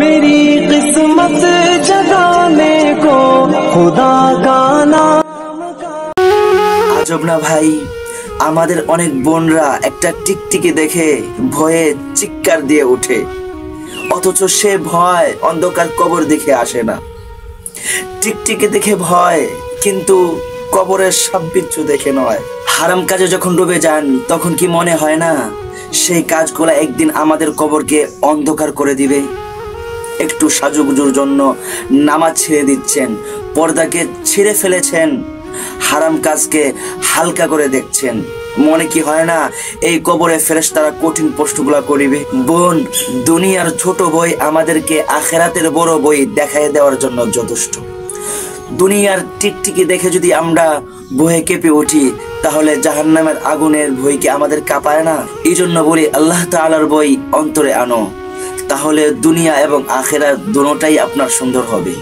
मेरी किस्मत जगाने को खुदा का नाम। আজব না ভাই, আমাদের অনেক বোনরা একটা টিকটিকি দেখে ভয়ে চিৎকার দিয়ে ওঠে, অথচ সে ভয় অন্ধকার কবর দেখে আসে না। টিকটিকি দেখে ভয়, কিন্তু কবরের সাপ বিচ্ছু দেখে নয়। হারাম কাজে যখন ডুবে যান তখন কি মনে হয় না সেই কাজগুলো একদিন আমাদের কবরকে অন্ধকার করে দিবে? একটু সাজুগুজুর জন্য নামাজ ছেড়ে দিচ্ছেন, পর্দাকে ছিঁড়ে ফেলেছেন, হারাম কাজকে হালকা করে দেখছেন, মনে কি হয় না এই কবরে ফেরেশতারা কঠিন প্রশ্নগুলা করিবে? বোন, দুনিয়ার ছোট বই আমাদেরকে আখেরাতের বড় বই দেখায় দেওয়ার জন্য যথেষ্ট। দুনিয়ার টিকটিকি দেখে যদি আমরা ভয়ে কেঁপে উঠি, তাহলে জাহান্নামের আগুনের ভয় কি আমাদের কাঁপায় না? এই জন্য বলি, আল্লাহ তাআলার বই অন্তরে আনো, তাহলে দুনিয়া এবং আখেরাত দুটোটাই আপনার সুন্দর হবে।